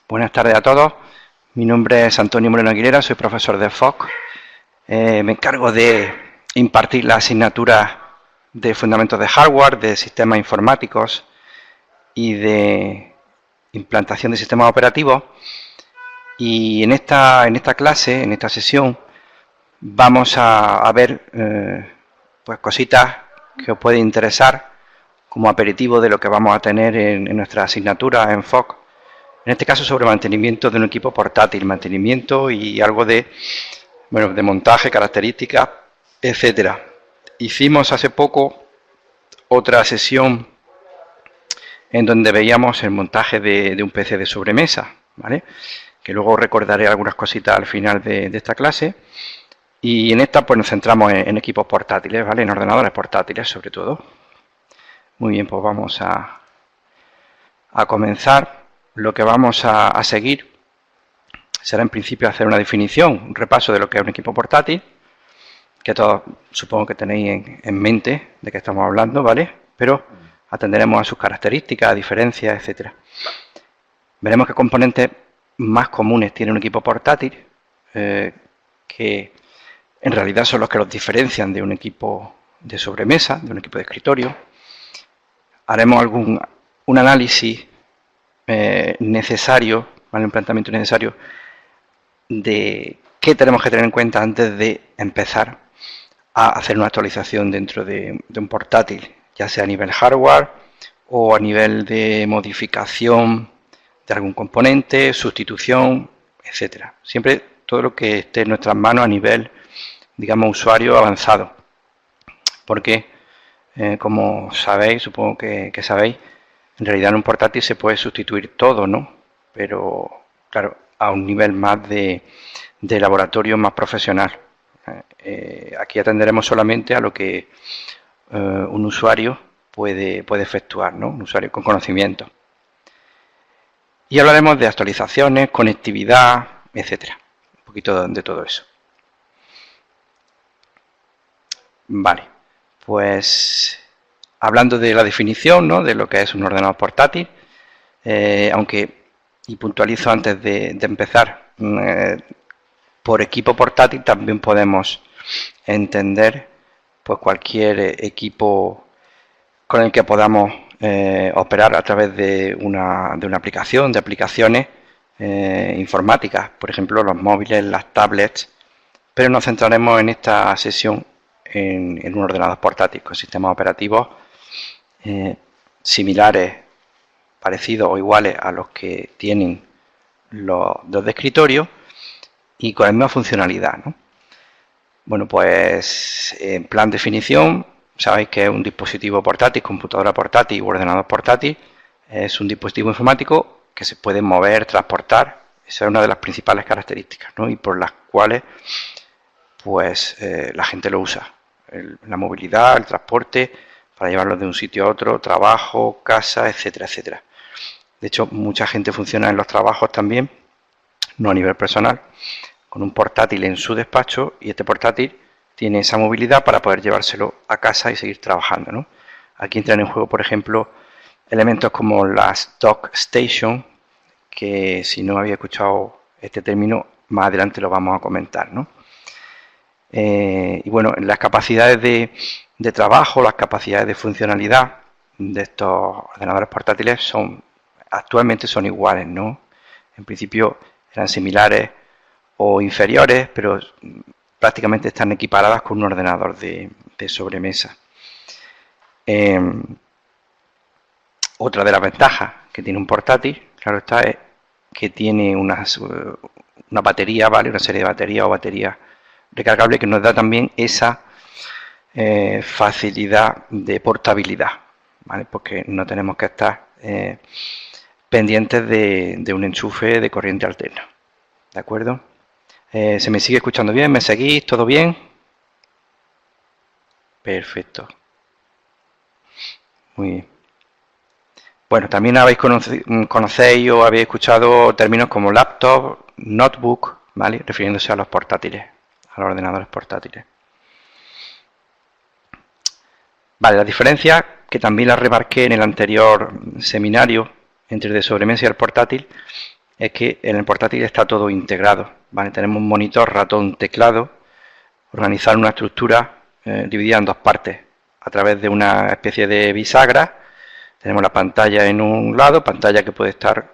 Buenas tardes a todos. Mi nombre es Antonio Moreno Aguilera, soy profesor de FOC. Me encargo de impartir la asignatura de fundamentos de hardware, de sistemas informáticos y de implantación de sistemas operativos. Y en esta clase, en esta sesión, vamos a ver pues cositas que os pueden interesar como aperitivo de lo que vamos a tener en nuestra asignatura en FOC. En este caso sobre mantenimiento de un equipo portátil, mantenimiento y algo de montaje, características, etcétera. Hicimos hace poco otra sesión en donde veíamos el montaje de un PC de sobremesa, ¿vale? Que luego recordaré algunas cositas al final de esta clase. Y en esta pues nos centramos en equipos portátiles, ¿vale? En ordenadores portátiles sobre todo. Muy bien, pues vamos a comenzar. Lo que vamos a seguir será en principio hacer una definición, un repaso de lo que es un equipo portátil, que todos supongo que tenéis en mente de qué estamos hablando, ¿vale? Pero atenderemos a sus características, diferencias, etcétera. Veremos qué componentes más comunes tiene un equipo portátil, que en realidad son los que los diferencian de un equipo de sobremesa, de un equipo de escritorio. Haremos un análisis necesario, ¿vale? Un planteamiento necesario de qué tenemos que tener en cuenta antes de empezar a hacer una actualización dentro de un portátil, ya sea a nivel hardware o a nivel de modificación de algún componente, sustitución, etcétera. Siempre todo lo que esté en nuestras manos a nivel, digamos, usuario avanzado. Porque, como sabéis, supongo que sabéis, en realidad en un portátil se puede sustituir todo, ¿no? Pero, claro, a un nivel más de laboratorio más profesional. Aquí atenderemos solamente a lo que un usuario puede efectuar, ¿no? Un usuario con conocimiento. Y hablaremos de actualizaciones, conectividad, etcétera. Un poquito de todo eso. Vale, pues hablando de la definición, ¿no? De lo que es un ordenador portátil, y puntualizo antes de empezar, por equipo portátil también podemos entender pues cualquier equipo con el que podamos operar a través de una aplicación, de aplicaciones informáticas, por ejemplo los móviles, las tablets, pero nos centraremos en esta sesión en un ordenador portátil con sistemas operativos similares, parecidos o iguales a los que tienen los de escritorio y con la misma funcionalidad, ¿no? Bueno, pues en plan definición, sabéis que es un dispositivo portátil, computadora portátil u ordenador portátil. Es un dispositivo informático que se puede mover, transportar. Esa es una de las principales características, ¿no? Y por las cuales pues la gente lo usa. La movilidad, el transporte, para llevarlo de un sitio a otro, trabajo, casa, etcétera, etcétera. De hecho, mucha gente funciona en los trabajos también, no a nivel personal, con un portátil en su despacho, y este portátil tiene esa movilidad para poder llevárselo a casa y seguir trabajando, ¿no? Aquí entran en juego, por ejemplo, elementos como las dock station, que si no había escuchado este término, más adelante lo vamos a comentar, ¿no? Y bueno, las capacidades de trabajo, las capacidades de funcionalidad de estos ordenadores portátiles actualmente son iguales, ¿no? En principio eran similares o inferiores, pero prácticamente están equiparadas con un ordenador de sobremesa. Otra de las ventajas que tiene un portátil, claro está, es que tiene una batería, ¿vale? Una serie de baterías o baterías recargables que nos da también esa facilidad de portabilidad, ¿vale? Porque no tenemos que estar pendientes de un enchufe de corriente alterna, ¿de acuerdo? ¿Se me sigue escuchando bien? ¿Me seguís? ¿Todo bien? Perfecto. Muy bien. Bueno, también conocéis o habéis escuchado términos como laptop, notebook, ¿vale? Refiriéndose a los portátiles, a los ordenadores portátiles. Vale, la diferencia, que también la remarqué en el anterior seminario entre el de sobremesa y el portátil, es que en el portátil está todo integrado, ¿vale? Tenemos un monitor, ratón, teclado, organizado en una estructura dividida en dos partes, a través de una especie de bisagra. Tenemos la pantalla en un lado, pantalla que puede estar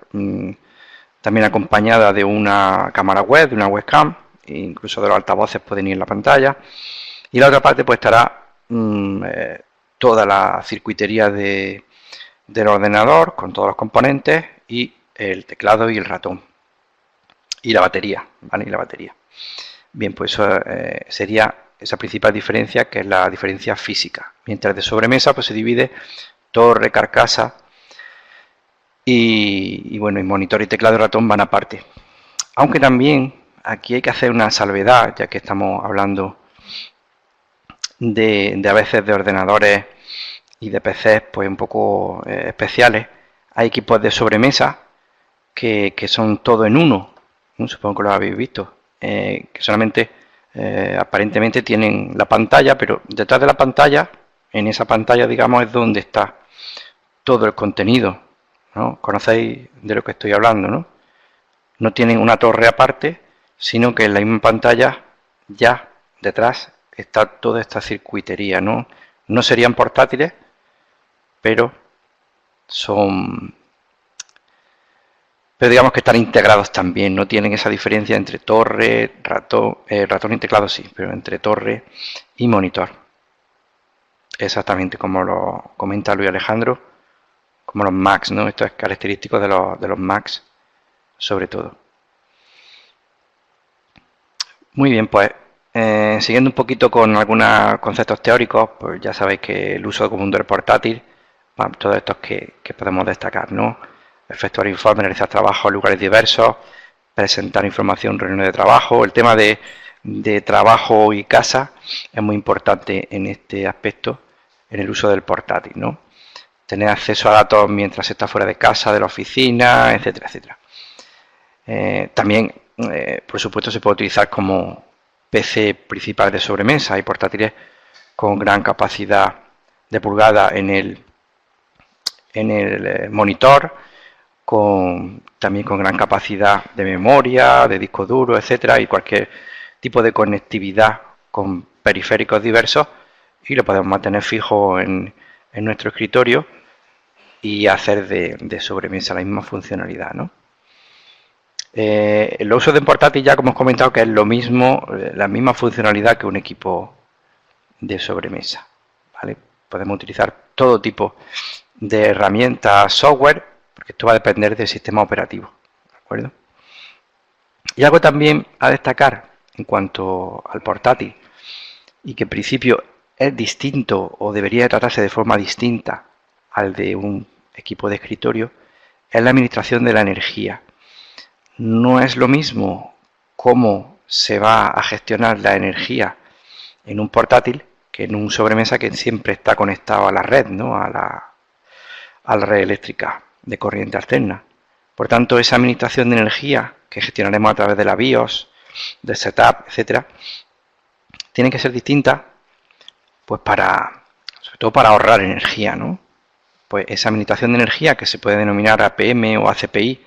también acompañada de una cámara web, de una webcam, e incluso de los altavoces pueden ir en la pantalla. Y la otra parte pues estará toda la circuitería del ordenador con todos los componentes y el teclado y el ratón y la batería, ¿vale? Y la batería. Bien, pues eso sería esa principal diferencia, que es la diferencia física. Mientras de sobremesa pues se divide torre, carcasa y bueno, y monitor y teclado y ratón van aparte. Aunque también aquí hay que hacer una salvedad, ya que estamos hablando de a veces de ordenadores y de PCs pues un poco especiales. Hay equipos de sobremesa que son todo en uno, ¿no? Supongo que lo habéis visto, que solamente aparentemente tienen la pantalla, pero detrás de la pantalla, en esa pantalla digamos, es donde está todo el contenido, ¿no? Conocéis de lo que estoy hablando, ¿no? No tienen una torre aparte, sino que en la misma pantalla ya detrás está toda esta circuitería, ¿no? No serían portátiles, pero digamos que están integrados también, no tienen esa diferencia entre torre, ratón y teclado sí, pero entre torre y monitor. Exactamente como lo comenta Luis Alejandro, como los Macs, ¿no? Esto es característico de los Macs, sobre todo. Muy bien, pues siguiendo un poquito con algunos conceptos teóricos, pues ya sabéis que el uso común del portátil, bueno, todos estos que podemos destacar, ¿no? Efectuar informes, realizar trabajo en lugares diversos, presentar información en reuniones de trabajo. El tema de trabajo y casa es muy importante en este aspecto, en el uso del portátil, ¿no? Tener acceso a datos mientras está fuera de casa, de la oficina, etcétera, etcétera. También, por supuesto, se puede utilizar como PC principal de sobremesa. Hay portátiles con gran capacidad de pulgada en el monitor, también con gran capacidad de memoria, de disco duro, etcétera, y cualquier tipo de conectividad con periféricos diversos, y lo podemos mantener fijo en nuestro escritorio y hacer de sobremesa la misma funcionalidad, ¿no? El uso de portátil, ya como hemos comentado, que es lo mismo, la misma funcionalidad que un equipo de sobremesa, ¿vale? Podemos utilizar todo tipo de herramientas, software, porque esto va a depender del sistema operativo, ¿de acuerdo? Y algo también a destacar en cuanto al portátil, y que en principio es distinto o debería tratarse de forma distinta al de un equipo de escritorio, es la administración de la energía. No es lo mismo cómo se va a gestionar la energía en un portátil que en un sobremesa que siempre está conectado a la red, ¿no? a la red eléctrica de corriente alterna. Por tanto, esa administración de energía que gestionaremos a través de la BIOS, del setup, etcétera, tiene que ser distinta, pues sobre todo para ahorrar energía, ¿no? Pues esa administración de energía, que se puede denominar APM o ACPI,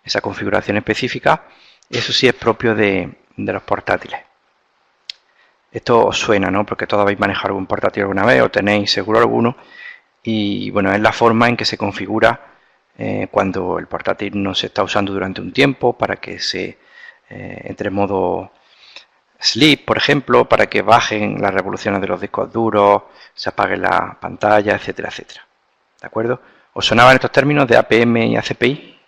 esa configuración específica, eso sí es propio de los portátiles. Esto os suena, ¿no? Porque todos habéis manejado algún portátil alguna vez o tenéis seguro alguno, y bueno, es la forma en que se configura cuando el portátil no se está usando durante un tiempo, para que se entre en modo sleep, por ejemplo, para que bajen las revoluciones de los discos duros, se apague la pantalla, etcétera, etcétera. ¿De acuerdo? ¿Os sonaban estos términos de APM y ACPI?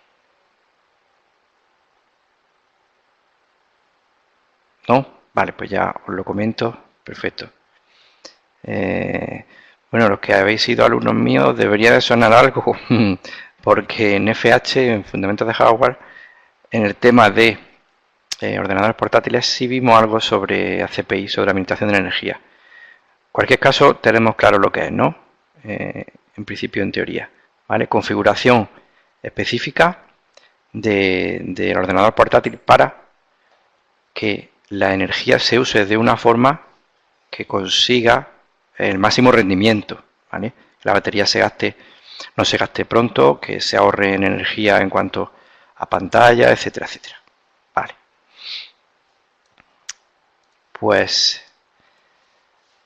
¿No? Vale, pues ya os lo comento. Perfecto. Bueno, los que habéis sido alumnos míos debería de sonar algo, porque en FH, en Fundamentos de Hardware, en el tema de ordenadores portátiles, sí vimos algo sobre ACPI, sobre administración de la energía. En cualquier caso, tenemos claro lo que es, ¿no? En principio, en teoría, ¿vale? Configuración específica del ordenador portátil para que la energía se use de una forma que consiga el máximo rendimiento, ¿vale? Que la batería no se gaste pronto, que se ahorre en energía en cuanto a pantalla, etcétera, etcétera. Vale. Pues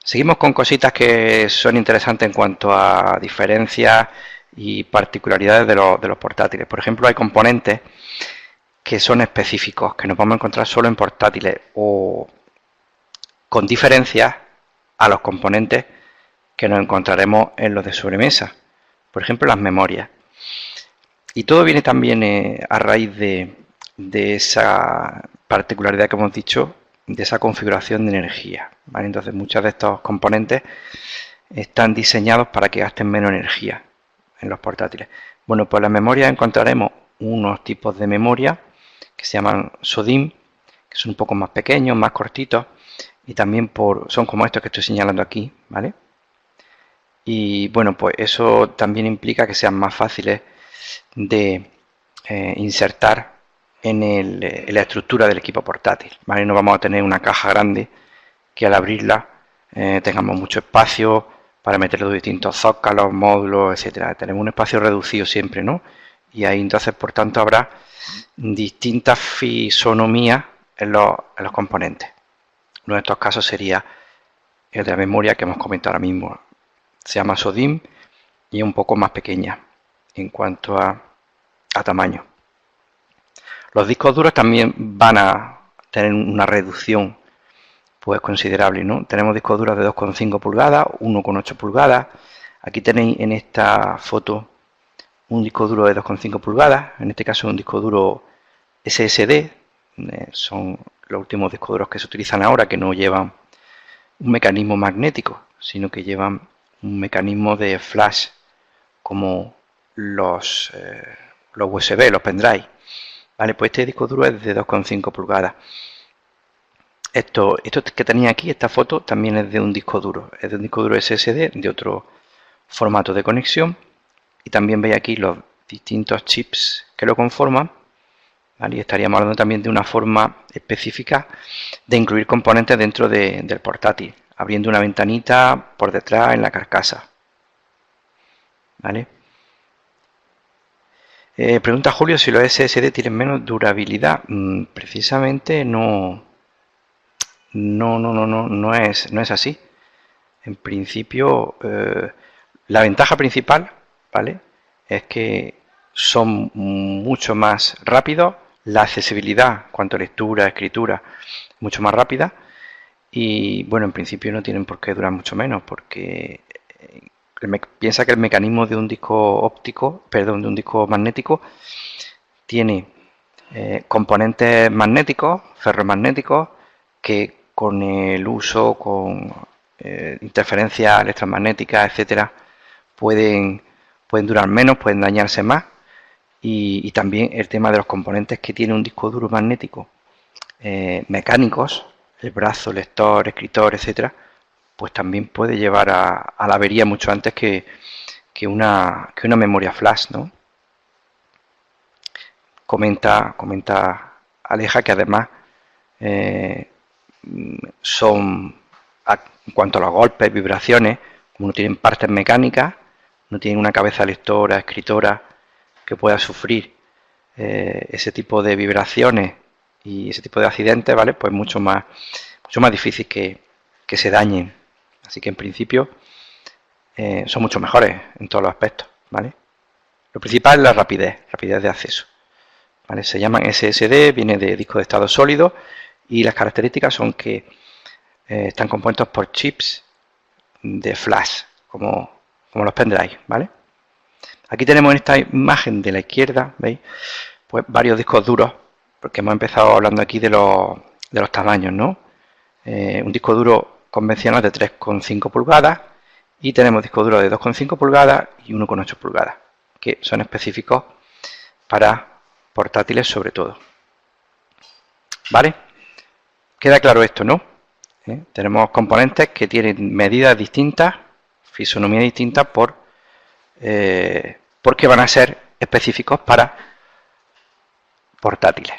seguimos con cositas que son interesantes en cuanto a diferencias y particularidades de los portátiles. Por ejemplo, hay componentes que son específicos, que nos vamos a encontrar solo en portátiles o con diferencias a los componentes que nos encontraremos en los de sobremesa. Por ejemplo, las memorias. Y todo viene también a raíz de esa particularidad que hemos dicho, de esa configuración de energía, ¿vale? Entonces, muchos de estos componentes están diseñados para que gasten menos energía en los portátiles. Bueno, pues en las memorias encontraremos unos tipos de memoria que se llaman SODIMM, que son un poco más pequeños, más cortitos, y también son como estos que estoy señalando aquí, ¿vale? Y bueno, pues eso también implica que sean más fáciles de insertar en la estructura del equipo portátil, ¿vale? No vamos a tener una caja grande que al abrirla tengamos mucho espacio para meter los distintos zócalos, módulos, etcétera. Tenemos un espacio reducido siempre, ¿no? Y ahí entonces, por tanto, habrá distintas fisonomías en los componentes. Uno de estos casos sería el de la memoria que hemos comentado ahora mismo. Se llama SODIMM y es un poco más pequeña en cuanto a tamaño. Los discos duros también van a tener una reducción pues considerable, ¿no? Tenemos discos duros de 2,5 pulgadas, 1,8 pulgadas. Aquí tenéis en esta foto un disco duro de 2,5 pulgadas, en este caso un disco duro SSD, son los últimos discos duros que se utilizan ahora, que no llevan un mecanismo magnético, sino que llevan un mecanismo de flash, como los USB, los pendrive. Vale, pues este disco duro es de 2,5 pulgadas. Esto que tenía aquí, esta foto, también es de un disco duro. Es de un disco duro SSD de otro formato de conexión. Y también veis aquí los distintos chips que lo conforman. ¿Vale? Y estaríamos hablando también de una forma específica de incluir componentes dentro del portátil, abriendo una ventanita por detrás en la carcasa. ¿Vale? Pregunta Julio si los SSD tienen menos durabilidad. Precisamente no es así. En principio, la ventaja principal, ¿vale?, es que son mucho más rápidos, la accesibilidad en cuanto a lectura, escritura, mucho más rápida, y bueno, en principio no tienen por qué durar mucho menos, porque piensa que el mecanismo de un disco óptico, perdón, de un disco magnético, tiene componentes magnéticos, ferromagnéticos, que con el uso, con interferencias electromagnéticas, etcétera, pueden durar menos, pueden dañarse más. Y también el tema de los componentes que tiene un disco duro magnético, mecánicos, el brazo, lector, escritor, etcétera, pues también puede llevar a la avería mucho antes que una memoria flash, ¿no? Comenta Aleja que además son, en cuanto a los golpes, vibraciones, como no tienen partes mecánicas, no tienen una cabeza lectora, escritora que pueda sufrir ese tipo de vibraciones y ese tipo de accidentes, ¿vale? Pues mucho más difícil que se dañen. Así que en principio son mucho mejores en todos los aspectos, ¿vale? Lo principal es la rapidez de acceso, ¿vale? Se llaman SSD, viene de disco de estado sólido, y las características son que están compuestos por chips de flash, como los pendrive, ¿vale? Aquí tenemos en esta imagen de la izquierda, ¿veis?, pues varios discos duros, porque hemos empezado hablando aquí de los tamaños, ¿no? Un disco duro convencional de 3,5 pulgadas y tenemos discos duros de 2,5 pulgadas y 1,8 pulgadas, que son específicos para portátiles sobre todo. ¿Vale? Queda claro esto, ¿no? Tenemos componentes que tienen medidas distintas, fisonomía distinta, porque van a ser específicos para portátiles.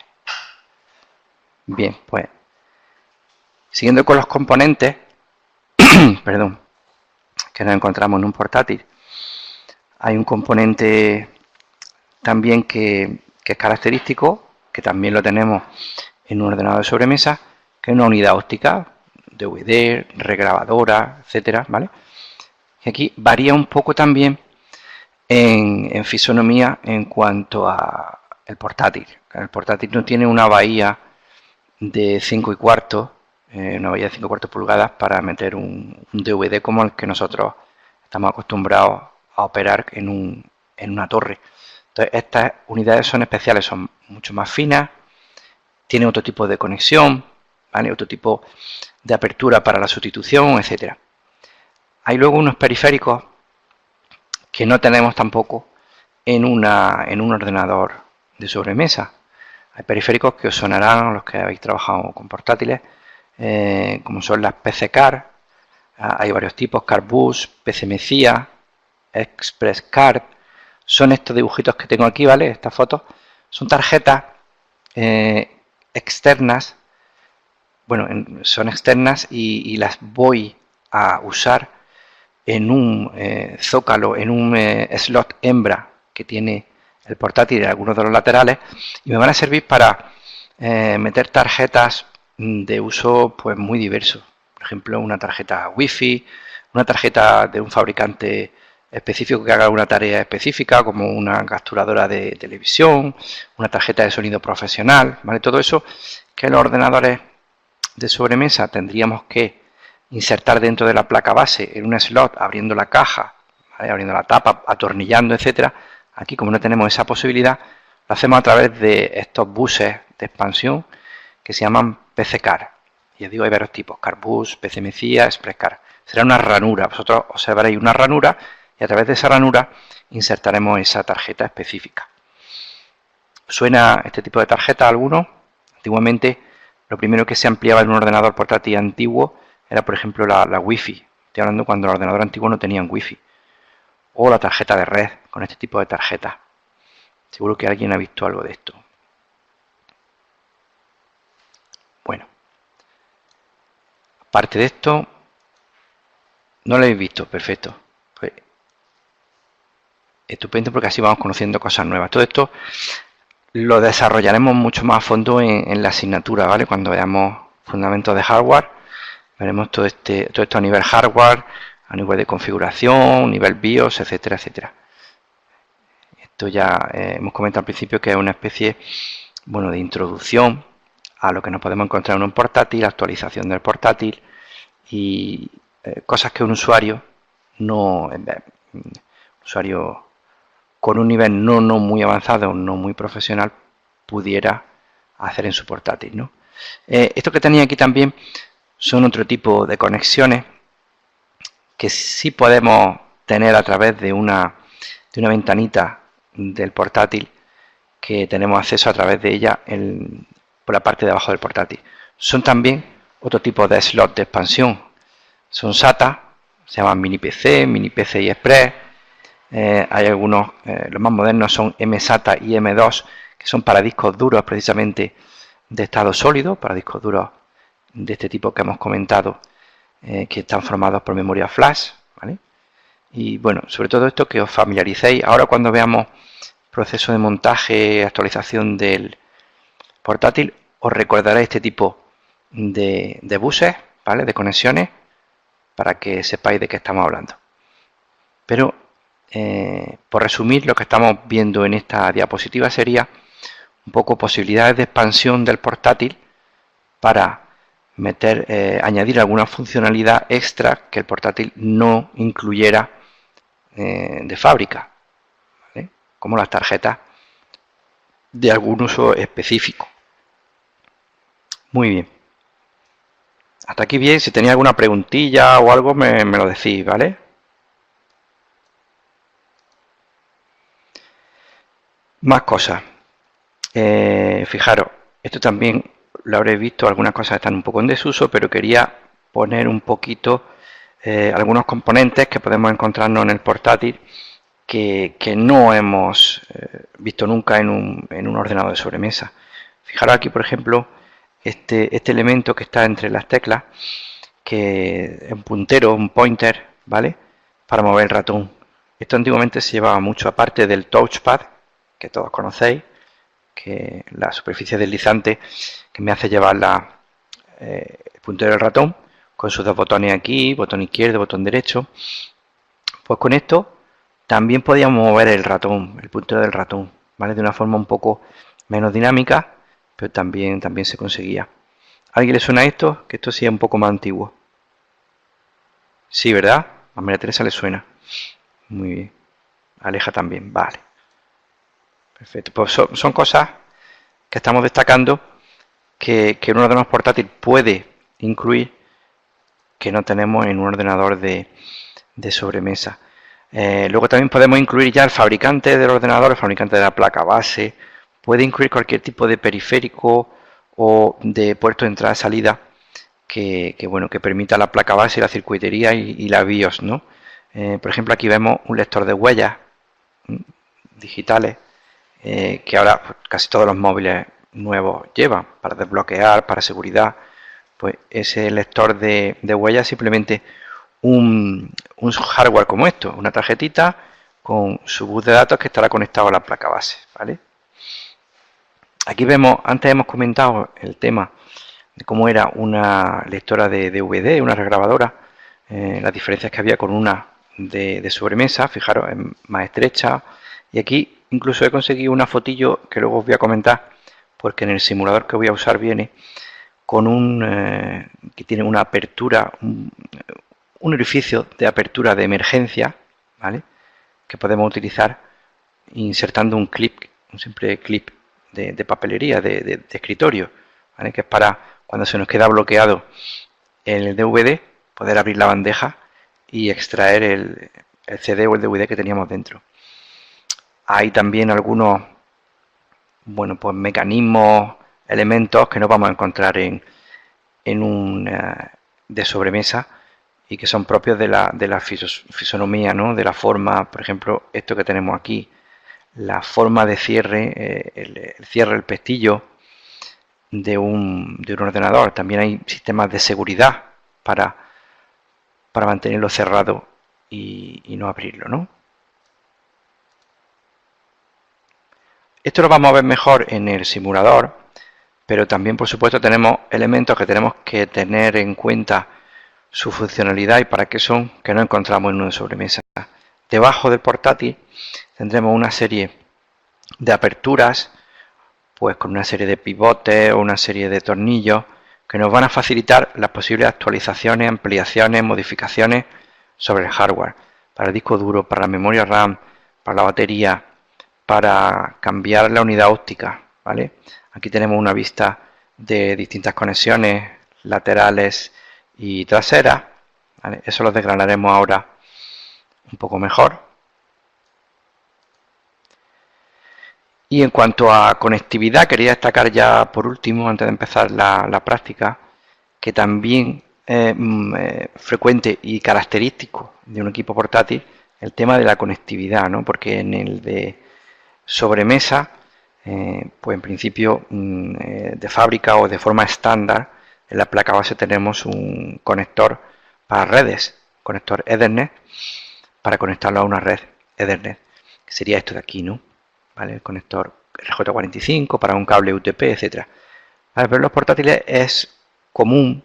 Bien, pues siguiendo con los componentes, perdón, que nos encontramos en un portátil, hay un componente también que que es característico, que también lo tenemos en un ordenador de sobremesa, que es una unidad óptica, DVD, regrabadora, etcétera, ¿vale? Y aquí varía un poco también en fisonomía en cuanto a el portátil. El portátil no tiene una bahía de 5 1/4 pulgadas para meter un DVD como el que nosotros estamos acostumbrados a operar en una torre. Entonces, estas unidades son especiales, son mucho más finas, tienen otro tipo de conexión, ¿vale? Otro tipo de apertura para la sustitución, etcétera. Hay luego unos periféricos que no tenemos tampoco en un ordenador de sobremesa. Hay periféricos que os sonarán, los que habéis trabajado con portátiles, como son las PC Card. Hay varios tipos: Card Bus, PC Mecía, Express Card. Son estos dibujitos que tengo aquí, ¿vale? Estas fotos son tarjetas externas. Bueno, son externas y las voy a usar en un zócalo, en un slot hembra que tiene el portátil en algunos de los laterales, y me van a servir para meter tarjetas de uso pues muy diverso. Por ejemplo, una tarjeta Wi-Fi, una tarjeta de un fabricante específico que haga una tarea específica, como una capturadora de televisión, una tarjeta de sonido profesional, ¿vale? Todo eso que los ordenadores de sobremesa tendríamos que insertar dentro de la placa base en un slot, abriendo la caja, ¿vale? Abriendo la tapa, atornillando, etcétera. Aquí, como no tenemos esa posibilidad, lo hacemos a través de estos buses de expansión que se llaman PC Card. Y os digo, hay varios tipos: Card Bus, PC Mecía, Express Card. Será una ranura. Vosotros observaréis una ranura y a través de esa ranura insertaremos esa tarjeta específica. ¿Suena este tipo de tarjeta a alguno? Antiguamente, lo primero que se ampliaba en un ordenador portátil antiguo era, por ejemplo, la Wi-Fi. Estoy hablando cuando los ordenadores antiguos no tenían Wi-Fi. O la tarjeta de red, con este tipo de tarjetas. Seguro que alguien ha visto algo de esto. Bueno. Aparte de esto, no lo habéis visto, perfecto. Pues, estupendo, porque así vamos conociendo cosas nuevas. Todo esto lo desarrollaremos mucho más a fondo en la asignatura, ¿vale? Cuando veamos fundamentos de hardware, veremos todo esto a nivel hardware, a nivel de configuración, nivel BIOS, etcétera, etcétera. Esto ya hemos comentado al principio que es una especie, bueno, de introducción a lo que nos podemos encontrar en un portátil, actualización del portátil y cosas que un usuario con un nivel no muy avanzado, no muy profesional, pudiera hacer en su portátil, ¿no? Esto que tenía aquí también son otro tipo de conexiones que sí podemos tener a través de una ventanita del portátil, que tenemos acceso a través de ella por la parte de abajo del portátil. Son también otro tipo de slot de expansión. Son SATA, se llaman mini PC, mini PCI Express. Hay algunos, los más modernos son mSATA y M2, que son para discos duros precisamente de estado sólido, para discos duros de este tipo que hemos comentado, que están formados por memoria flash, ¿vale? Y bueno, sobre todo esto, que os familiaricéis. Ahora, cuando veamos proceso de montaje, actualización del portátil, os recordaré este tipo de buses, ¿vale? De conexiones, para que sepáis de qué estamos hablando. Pero, por resumir, lo que estamos viendo en esta diapositiva sería un poco posibilidades de expansión del portátil para añadir alguna funcionalidad extra que el portátil no incluyera de fábrica, ¿vale? Como las tarjetas de algún uso específico. Muy bien. Hasta aquí bien. Si tenéis alguna preguntilla o algo, me lo decís, ¿vale? Más cosas. Fijaros, esto también lo habréis visto, algunas cosas están un poco en desuso, pero quería poner un poquito algunos componentes que podemos encontrarnos en el portátil que no hemos visto nunca en un ordenador de sobremesa. Fijaros aquí, por ejemplo, este elemento que está entre las teclas, que es un puntero, un pointer, ¿vale? Para mover el ratón. Esto antiguamente se llevaba mucho, aparte del touchpad, que todos conocéis, que la superficie deslizante que me hace llevar el puntero del ratón con sus dos botones aquí, botón izquierdo, botón derecho. Pues con esto también podíamos mover el ratón, el puntero del ratón, ¿vale? De una forma un poco menos dinámica, pero también se conseguía. ¿A alguien le suena esto? Que esto sí es un poco más antiguo. Sí, ¿verdad? A María Teresa le suena. Muy bien. Aleja también, vale. Perfecto. Pues son cosas que estamos destacando que un ordenador portátil puede incluir que no tenemos en un ordenador de sobremesa. Luego también podemos incluir ya el fabricante del ordenador, el fabricante de la placa base, puede incluir cualquier tipo de periférico o de puerto de entrada-salida que permita la placa base, la circuitería y la BIOS, ¿no? Por ejemplo, aquí vemos un lector de huellas digitales que ahora pues, casi todos los móviles nuevos llevan para desbloquear, para seguridad. Pues ese lector de huellas es simplemente un hardware como esto, una tarjetita con su bus de datos que estará conectado a la placa base, ¿vale? Aquí vemos, antes hemos comentado el tema de cómo era una lectora de DVD, una regrabadora, las diferencias que había con una de sobremesa, fijaros, es más estrecha, y aquí incluso he conseguido una fotillo que luego os voy a comentar, porque en el simulador que voy a usar viene con que tiene una apertura, un orificio de apertura de emergencia, ¿vale? Que podemos utilizar insertando un clip, un simple clip de papelería, de escritorio, ¿vale? Que es para cuando se nos queda bloqueado el DVD, poder abrir la bandeja y extraer el CD o el DVD que teníamos dentro. Hay también algunos, pues mecanismos, elementos que no vamos a encontrar en un de sobremesa y que son propios de la fisonomía, ¿no? De la forma, por ejemplo, esto que tenemos aquí, la forma de cierre, el cierre, el pestillo de un ordenador. También hay sistemas de seguridad para mantenerlo cerrado y no abrirlo, ¿no? Esto lo vamos a ver mejor en el simulador, pero también, por supuesto, tenemos elementos que tenemos que tener en cuenta su funcionalidad y para qué son, que no encontramos en una sobremesa. Debajo del portátil tendremos una serie de aperturas, pues con una serie de pivotes o una serie de tornillos que nos van a facilitar las posibles actualizaciones, ampliaciones, modificaciones sobre el hardware, para el disco duro, para la memoria RAM, para la batería, para cambiar la unidad óptica, ¿vale? Aquí tenemos una vista de distintas conexiones laterales y traseras, ¿vale? Eso lo desgranaremos ahora un poco mejor. Y en cuanto a conectividad, quería destacar ya por último, antes de empezar la práctica, que también es frecuente y característico de un equipo portátil el tema de la conectividad, ¿no? Porque en el de sobremesa, pues en principio de fábrica o de forma estándar, en la placa base tenemos un conector para redes, conector Ethernet, para conectarlo a una red Ethernet, que sería esto de aquí, ¿no? ¿Vale? El conector RJ45 para un cable UTP, etcétera. Vale, pero en los portátiles es común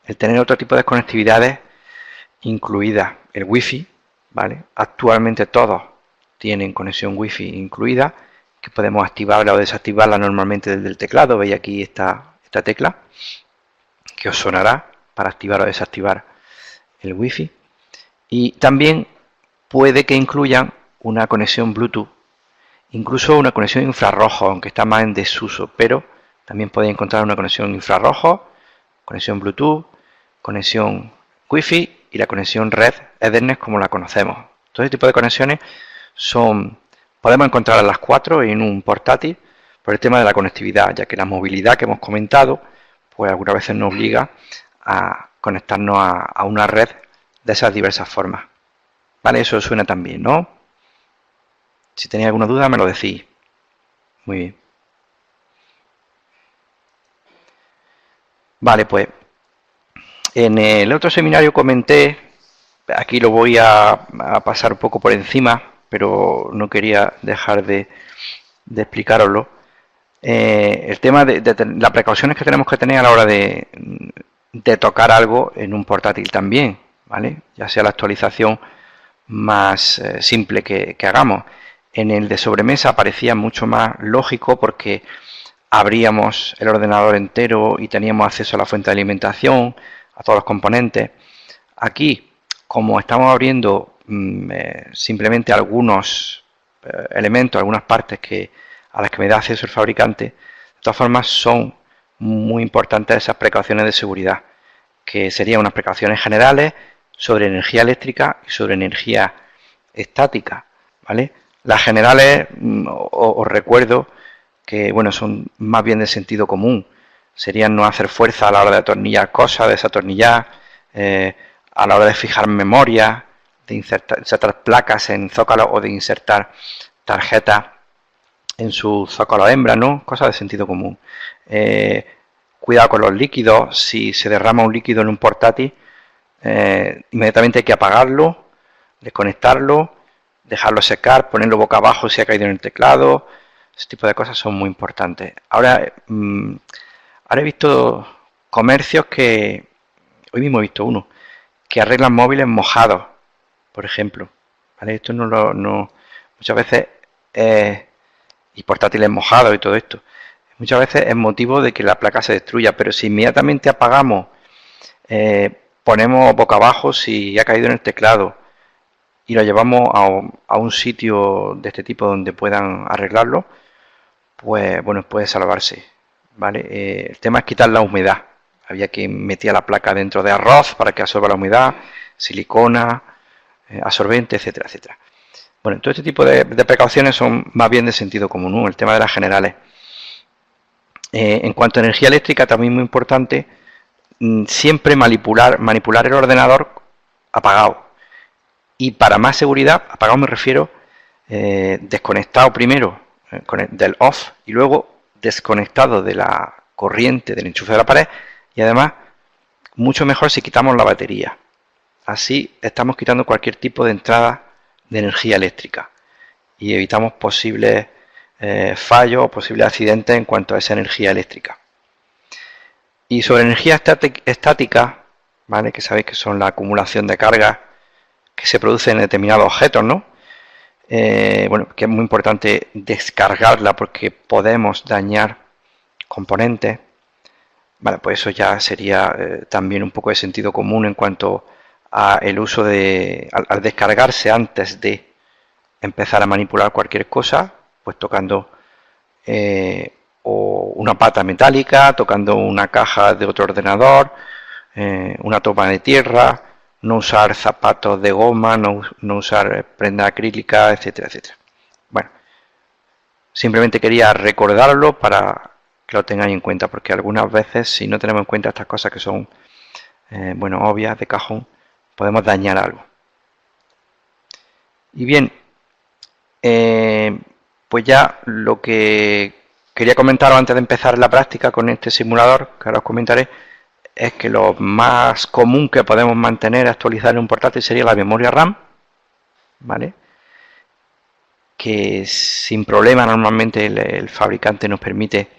el tener otro tipo de conectividades incluida el Wi-Fi, ¿vale? Actualmente todos tienen conexión Wi-Fi incluida, que podemos activarla o desactivarla normalmente desde el teclado. Veis aquí esta tecla que os sonará para activar o desactivar el Wi-Fi. Y también puede que incluyan una conexión Bluetooth, incluso una conexión infrarrojo, aunque está más en desuso, pero también podéis encontrar una conexión infrarrojo, conexión Bluetooth, conexión Wi-Fi y la conexión red Ethernet como la conocemos. Todo este tipo de conexiones podemos encontrar a las 4 en un portátil por el tema de la conectividad, ya que la movilidad que hemos comentado, pues algunas veces nos obliga a conectarnos a una red de esas diversas formas. Vale, eso suena también, ¿no? Si tenéis alguna duda me lo decís. Muy bien. Vale, pues en el otro seminario comenté, aquí lo voy a pasar un poco por encima, pero no quería dejar de explicároslo, El tema de las precauciones que tenemos que tener a la hora de tocar algo en un portátil también, ¿vale? Ya sea la actualización más simple que hagamos. En el de sobremesa parecía mucho más lógico porque abríamos el ordenador entero y teníamos acceso a la fuente de alimentación, a todos los componentes. Aquí, como estamos abriendo simplemente algunos elementos, algunas partes a las que me da acceso el fabricante, de todas formas son muy importantes esas precauciones de seguridad, que serían unas precauciones generales sobre energía eléctrica y sobre energía estática, ¿vale? Las generales, os recuerdo que, bueno, son más bien de sentido común. Serían no hacer fuerza a la hora de atornillar cosas, de desatornillar, a la hora de fijar memoria, de insertar placas en zócalos o de insertar tarjetas en su zócalo hembra, ¿no? Cosas de sentido común. Cuidado con los líquidos. Si se derrama un líquido en un portátil, inmediatamente hay que apagarlo, desconectarlo, dejarlo secar, ponerlo boca abajo si ha caído en el teclado. Ese tipo de cosas son muy importantes. Ahora he visto comercios que, hoy mismo he visto uno, que arreglan móviles mojados, por ejemplo. ¿Vale? Esto muchas veces, y portátiles mojados y todo esto, muchas veces es motivo de que la placa se destruya, pero si inmediatamente apagamos, ponemos boca abajo si ha caído en el teclado y lo llevamos a un sitio de este tipo donde puedan arreglarlo, pues bueno, puede salvarse, ¿vale? El tema es quitar la humedad. Había que meter la placa dentro de arroz para que absorba la humedad, silicona, absorbente, etcétera, etcétera. Bueno, todo este tipo de precauciones son más bien de sentido común, ¿no? El tema de las generales. En cuanto a energía eléctrica, también muy importante, siempre manipular el ordenador apagado. Y para más seguridad, apagado me refiero desconectado primero del off y luego desconectado de la corriente del enchufe de la pared, y además mucho mejor si quitamos la batería. Así estamos quitando cualquier tipo de entrada de energía eléctrica y evitamos posibles fallos o posibles accidentes en cuanto a esa energía eléctrica. Y sobre energía estática, ¿vale? Que sabéis que son la acumulación de carga que se produce en determinados objetos, ¿no? Bueno, que es muy importante descargarla porque podemos dañar componentes. Vale, pues eso ya sería también un poco de sentido común en cuanto a el uso al descargarse antes de empezar a manipular cualquier cosa, pues tocando o una pata metálica, tocando una caja de otro ordenador, una toma de tierra, no usar zapatos de goma, no usar prenda acrílica, etcétera, etcétera. Bueno, simplemente quería recordarlo para que lo tengáis en cuenta, porque algunas veces si no tenemos en cuenta estas cosas que son, bueno, obvias, de cajón, podemos dañar algo. Y bien, pues ya lo que quería comentaros antes de empezar la práctica con este simulador, que ahora os comentaré, es que lo más común que podemos mantener, actualizar en un portátil sería la memoria RAM, ¿vale? Que sin problema normalmente el fabricante nos permite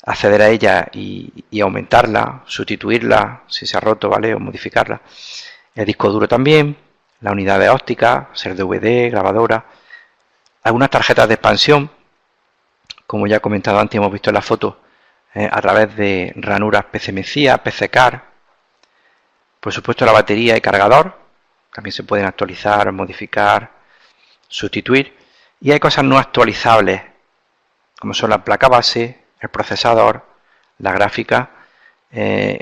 acceder a ella y aumentarla, sustituirla si se ha roto, ¿vale? O modificarla. El disco duro también, la unidad de óptica, ser DVD, grabadora, algunas tarjetas de expansión, como ya he comentado antes, hemos visto en la foto, a través de ranuras PCMCIA, PCCAR, por supuesto la batería y cargador, también se pueden actualizar, modificar, sustituir, y hay cosas no actualizables, como son la placa base, el procesador, la gráfica,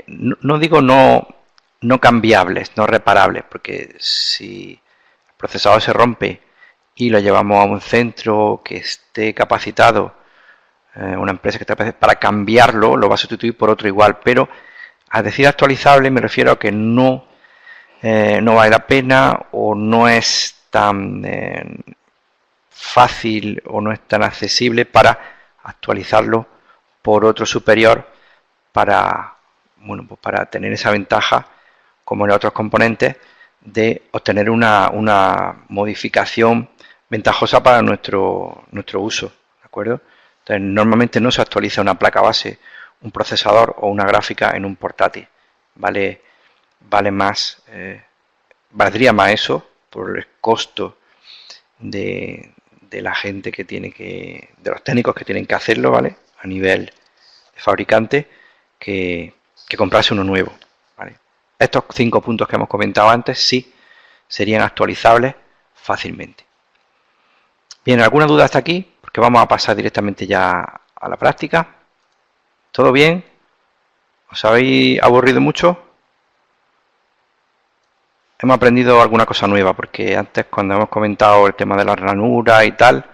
no digo no cambiables, no reparables, porque si el procesador se rompe y lo llevamos a un centro que esté capacitado, una empresa que esté capacitada para cambiarlo, lo va a sustituir por otro igual, pero al decir actualizable me refiero a que no vale la pena o no es tan fácil o no es tan accesible para actualizarlo por otro superior para, bueno, pues para tener esa ventaja, como en otros componentes, de obtener una modificación ventajosa para nuestro uso, ¿de acuerdo? Entonces, normalmente no se actualiza una placa base, un procesador o una gráfica en un portátil. Vale más, valdría más eso por el costo de la gente que tiene de los técnicos que tienen que hacerlo, ¿vale? A nivel de fabricante, que comprarse uno nuevo, ¿vale? Estos 5 puntos que hemos comentado antes sí serían actualizables fácilmente. Bien, ¿alguna duda hasta aquí? Porque vamos a pasar directamente ya a la práctica. ¿Todo bien? ¿Os habéis aburrido mucho? Hemos aprendido alguna cosa nueva, porque antes cuando hemos comentado el tema de la ranura y tal,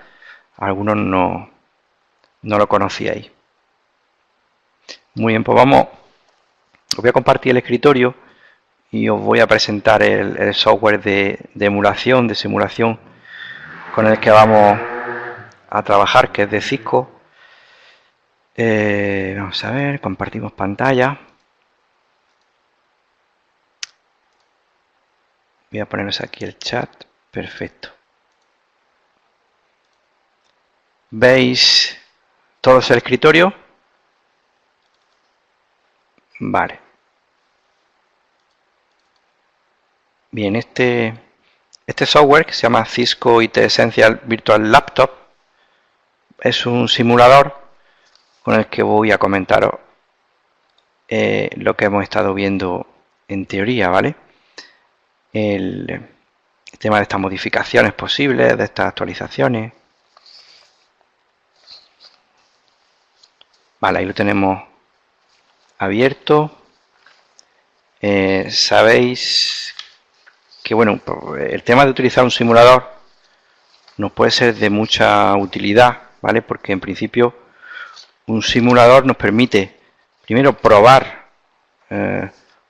algunos no lo conocíais. Muy bien, pues vamos, os voy a compartir el escritorio y os voy a presentar el software de emulación, de simulación con el que vamos a trabajar, que es de Cisco. Vamos a ver, compartimos pantalla. Voy a poneros aquí el chat. Perfecto. ¿Veis todos el escritorio? Vale. Bien, este software que se llama Cisco IT Essential Virtual Laptop es un simulador con el que voy a comentaros lo que hemos estado viendo en teoría, ¿vale? El tema de estas modificaciones posibles, de estas actualizaciones. Vale, ahí lo tenemos abierto. Sabéis que, bueno, el tema de utilizar un simulador nos puede ser de mucha utilidad, ¿vale? Porque en principio un simulador nos permite primero probar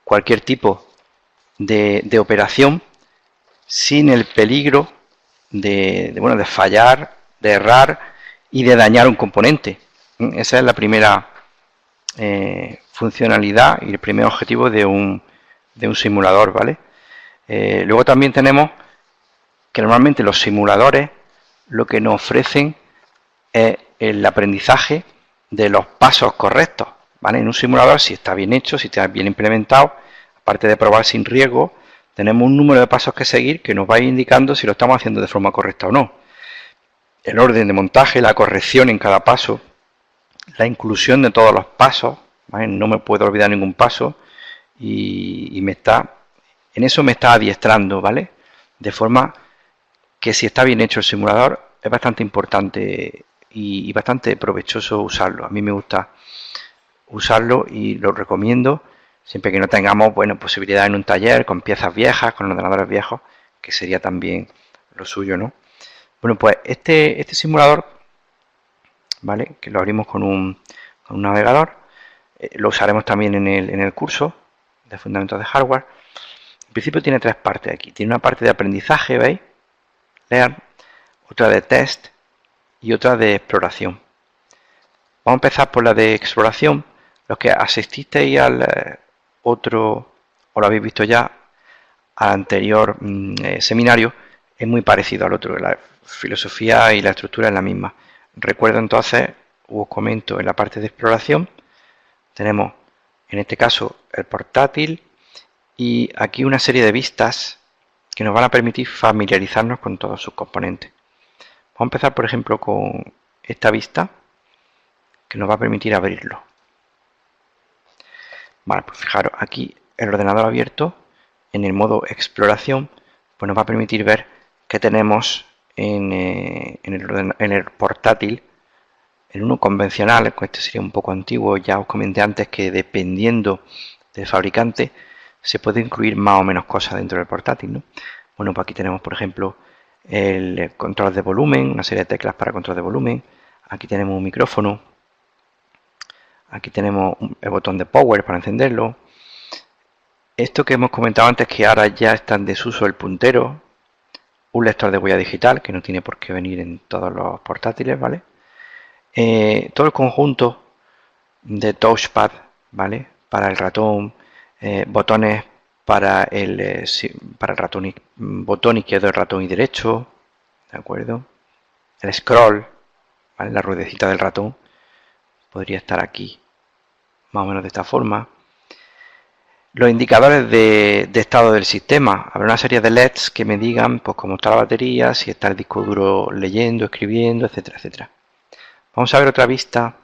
cualquier tipo de operación sin el peligro de fallar, de errar y de dañar un componente. Esa es la primera funcionalidad y el primer objetivo de un simulador, ¿vale? Luego también tenemos que normalmente los simuladores lo que nos ofrecen es el aprendizaje de los pasos correctos, ¿vale? En un simulador, si está bien hecho, si está bien implementado, aparte de probar sin riesgo, tenemos un número de pasos que seguir que nos va a ir indicando si lo estamos haciendo de forma correcta o no. El orden de montaje, la corrección en cada paso, la inclusión de todos los pasos, ¿vale? No me puedo olvidar ningún paso y en eso me está adiestrando, ¿vale? De forma que si está bien hecho el simulador es bastante importante y bastante provechoso usarlo. A mí me gusta usarlo y lo recomiendo siempre que no tengamos, bueno, posibilidad en un taller con piezas viejas, con ordenadores viejos, que sería también lo suyo, ¿no? Bueno, pues este simulador, ¿vale? Que lo abrimos con un navegador, lo usaremos también en el curso de fundamentos de hardware. En principio tiene 3 partes aquí. Tiene una parte de aprendizaje, ¿veis? Learn, otra de test y otra de exploración. Vamos a empezar por la de exploración. Los que asististeis al otro, o lo habéis visto ya, al anterior seminario, es muy parecido al otro. La filosofía y la estructura es la misma. Recuerdo entonces, os comento en la parte de exploración, tenemos en este caso el portátil y aquí una serie de vistas que nos van a permitir familiarizarnos con todos sus componentes. Vamos a empezar, por ejemplo, con esta vista que nos va a permitir abrirlo. Vale, pues fijaros, aquí el ordenador abierto en el modo exploración, pues nos va a permitir ver qué tenemos en el portátil. En uno convencional, este sería un poco antiguo, ya os comenté antes que dependiendo del fabricante se puede incluir más o menos cosas dentro del portátil, ¿no? Bueno, pues aquí tenemos, por ejemplo, el control de volumen, una serie de teclas para control de volumen. Aquí tenemos un micrófono. Aquí tenemos el botón de power para encenderlo. Esto que hemos comentado antes, que ahora ya está en desuso el puntero. Un lector de huella digital, que no tiene por qué venir en todos los portátiles, ¿vale? Todo el conjunto de touchpad, ¿vale? Para el ratón, botones para el ratón botón izquierdo del ratón y derecho, ¿de acuerdo? El scroll, ¿vale? La ruedecita del ratón podría estar aquí, más o menos de esta forma. Los indicadores de estado del sistema. Habrá una serie de LEDs que me digan pues cómo está la batería, si está el disco duro leyendo, escribiendo, etcétera, etcétera. Vamos a ver otra vista.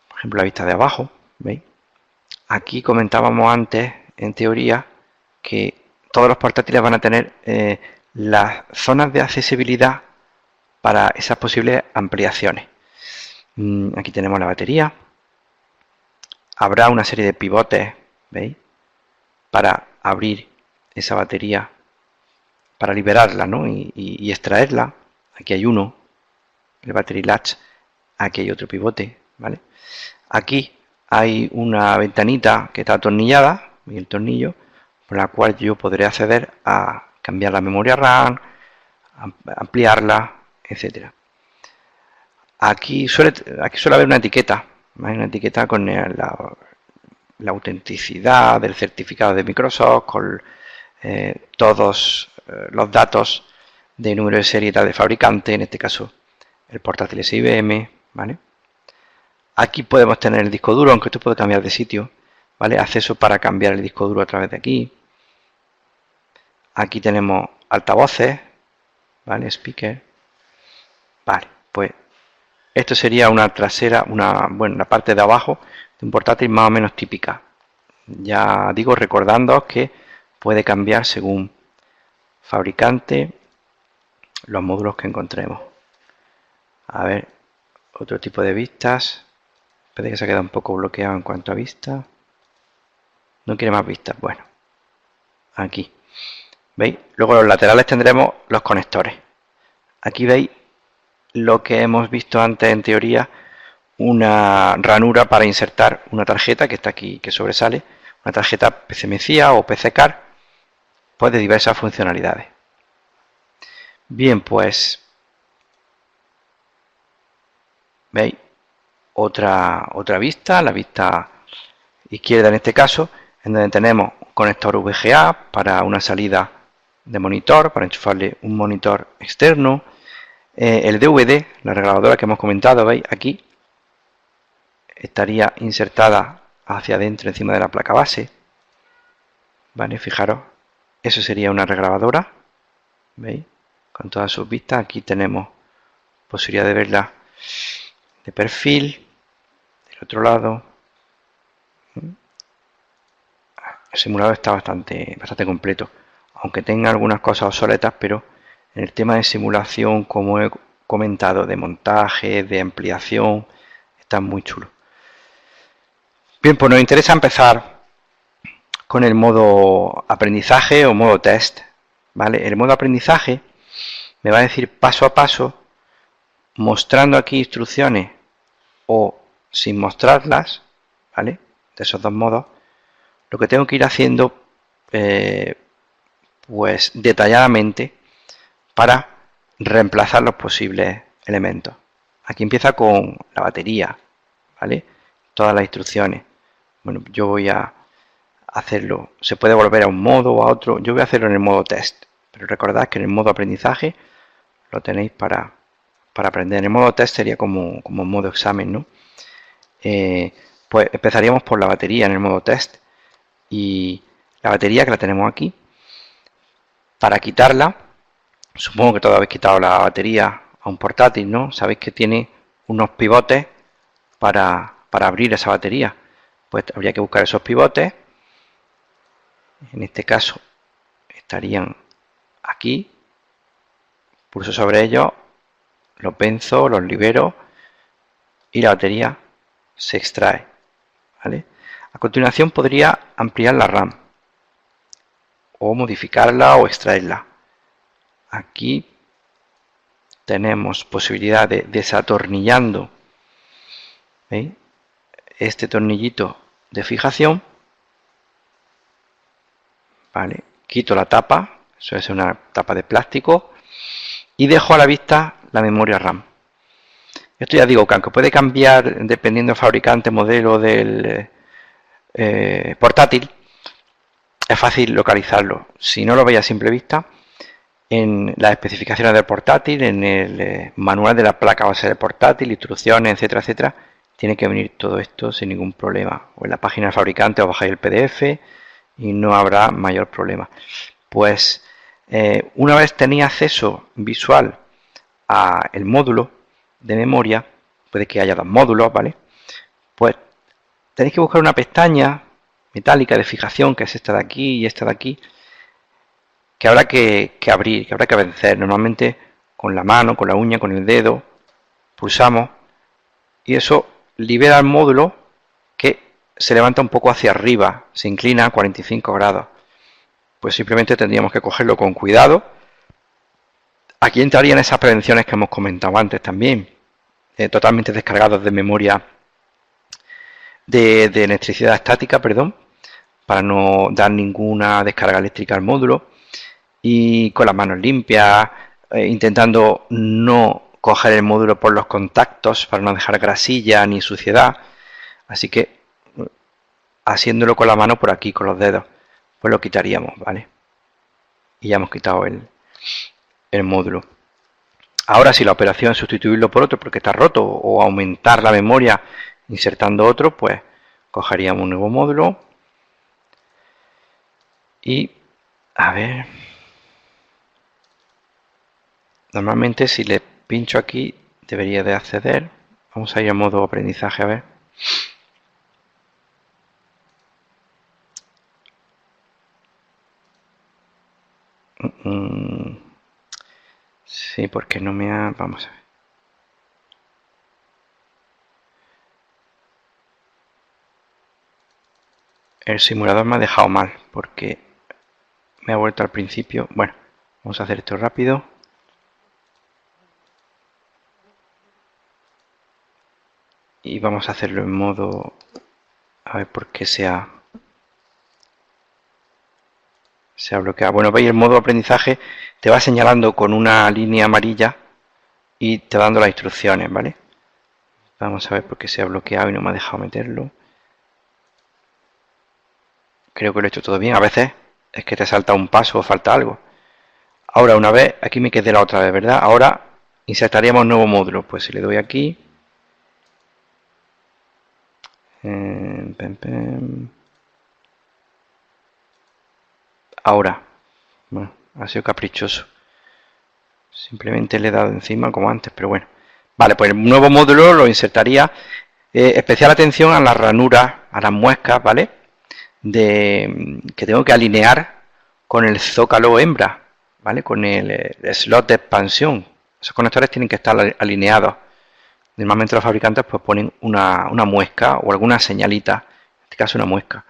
Por ejemplo, la vista de abajo. ¿Veis? Aquí comentábamos antes, en teoría, que todos los portátiles van a tener las zonas de accesibilidad para esas posibles ampliaciones. Aquí tenemos la batería. Habrá una serie de pivotes, ¿veis? Para abrir esa batería, para liberarla, ¿no? y extraerla. Aquí hay uno, el battery latch. Aquí hay otro pivote, ¿vale? Aquí hay una ventanita que está atornillada, y el tornillo, por la cual yo podré acceder a cambiar la memoria RAM, ampliarla, etcétera. Aquí suele haber una etiqueta, ¿vale? Una etiqueta con la autenticidad del certificado de Microsoft, con todos los datos de número de serie y tal de fabricante, en este caso el portátil es IBM, ¿vale? Aquí podemos tener el disco duro, aunque esto puede cambiar de sitio, ¿vale? Acceso para cambiar el disco duro a través de aquí. Aquí tenemos altavoces, ¿vale? Speaker. Vale, pues esto sería una trasera, la parte de abajo de un portátil más o menos típica. Ya digo, recordándoos que puede cambiar según fabricante los módulos que encontremos. A ver, otro tipo de vistas. Parece que se ha quedado un poco bloqueado en cuanto a vista. No quiere más vistas. Bueno, aquí. ¿Veis? Luego los laterales tendremos los conectores. Aquí veis lo que hemos visto antes en teoría, una ranura para insertar una tarjeta que está aquí, que sobresale, una tarjeta PCMCIA o PCCAR, pues de diversas funcionalidades. Bien, pues veis otra vista, la vista izquierda en este caso, en donde tenemos un conector VGA para una salida de monitor, para enchufarle un monitor externo, el DVD, la regrabadora que hemos comentado, veis aquí, estaría insertada hacia adentro encima de la placa base, ¿vale? Fijaros, eso sería una regrabadora, ¿veis? Con todas sus vistas, aquí tenemos posibilidad de verla de perfil, del otro lado. El simulador está bastante completo, aunque tenga algunas cosas obsoletas, pero en el tema de simulación, como he comentado, de montaje, de ampliación, está muy chulo. Bien, pues nos interesa empezar con el modo aprendizaje o modo test, ¿vale? El modo aprendizaje me va a decir paso a paso, mostrando aquí instrucciones o sin mostrarlas, ¿vale? De esos dos modos, lo que tengo que ir haciendo pues detalladamente para reemplazar los posibles elementos. Aquí empieza con la batería, ¿vale? Todas las instrucciones. Bueno, yo voy a hacerlo, se puede volver a un modo o a otro, yo voy a hacerlo en el modo test, pero recordad que en el modo aprendizaje lo tenéis para aprender. En el modo test sería como modo examen, ¿no? Pues empezaríamos por la batería en el modo test, y la batería que la tenemos aquí, para quitarla, supongo que todos habéis quitado la batería a un portátil, ¿no? Sabéis que tiene unos pivotes para abrir esa batería, pues habría que buscar esos pivotes. En este caso estarían aquí, pulso sobre ellos, los venzo, los libero y la batería se extrae, ¿vale? A continuación podría ampliar la RAM o modificarla o extraerla. Aquí tenemos posibilidad de desatornillando, ¿veis? Este tornillito de fijación, ¿vale? Quito la tapa, eso es una tapa de plástico, y dejo a la vista la memoria RAM. Esto ya digo que aunque puede cambiar dependiendo del fabricante, modelo del portátil, es fácil localizarlo. Si no lo veis a simple vista, en las especificaciones del portátil, en el manual de la placa base del portátil, instrucciones, etcétera, etcétera, tiene que venir todo esto sin ningún problema. O en la página del fabricante os bajáis el PDF y no habrá mayor problema. Pues una vez tenéis acceso visual al módulo de memoria, puede que haya dos módulos, ¿vale? Pues tenéis que buscar una pestaña metálica de fijación, que es esta de aquí y esta de aquí, que habrá que abrir, que habrá que vencer. Normalmente con la mano, con la uña, con el dedo, pulsamos y eso libera el módulo, que se levanta un poco hacia arriba, se inclina a 45 grados. Pues simplemente tendríamos que cogerlo con cuidado. Aquí entrarían esas prevenciones que hemos comentado antes también, totalmente descargados de memoria de electricidad estática, perdón, para no dar ninguna descarga eléctrica al módulo, y con las manos limpias, intentando no coger el módulo por los contactos para no dejar grasilla ni suciedad. Así que haciéndolo con la mano por aquí, con los dedos, pues lo quitaríamos, ¿vale? Y ya hemos quitado el módulo. Ahora, si la operación es sustituirlo por otro porque está roto, o aumentar la memoria insertando otro, pues cogeríamos un nuevo módulo y, a ver, normalmente si le pincho aquí debería de acceder. Vamos a ir a modo aprendizaje, a ver. Sí, porque no me ha... Vamos a ver. El simulador me ha dejado mal porque me ha vuelto al principio. Bueno, vamos a hacer esto rápido. Y vamos a hacerlo en modo... A ver por qué se ha bloqueado. Bueno, veis, el modo aprendizaje te va señalando con una línea amarilla y te va dando las instrucciones, ¿vale? Vamos a ver por qué se ha bloqueado y no me ha dejado meterlo. Creo que lo he hecho todo bien. A veces es que te salta un paso o falta algo. Ahora, una vez, aquí me quedé la otra vez, ¿verdad? Ahora insertaríamos un nuevo módulo. Pues si le doy aquí... Ahora, bueno, ha sido caprichoso. Simplemente le he dado encima como antes, pero bueno. Vale, pues el nuevo módulo lo insertaría. Especial atención a las ranuras, a las muescas, ¿vale? Que tengo que alinear con el zócalo hembra, ¿vale? Con el slot de expansión. Esos conectores tienen que estar alineados. Normalmente los fabricantes pues ponen una muesca o alguna señalita, en este caso una muesca.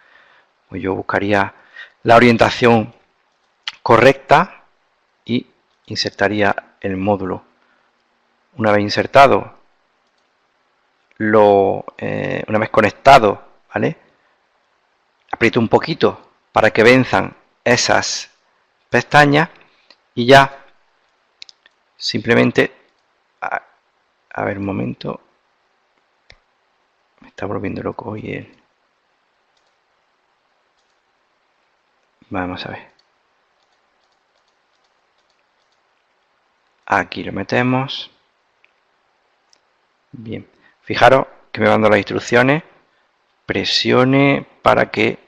Pues yo buscaría la orientación correcta y insertaría el módulo. Una vez insertado, una vez conectado, ¿vale? Aprieto un poquito para que venzan esas pestañas y ya simplemente... A ver, un momento. Me está volviendo loco hoy él. Vamos a ver. Aquí lo metemos. Bien. Fijaros que me va dando las instrucciones. Presione para que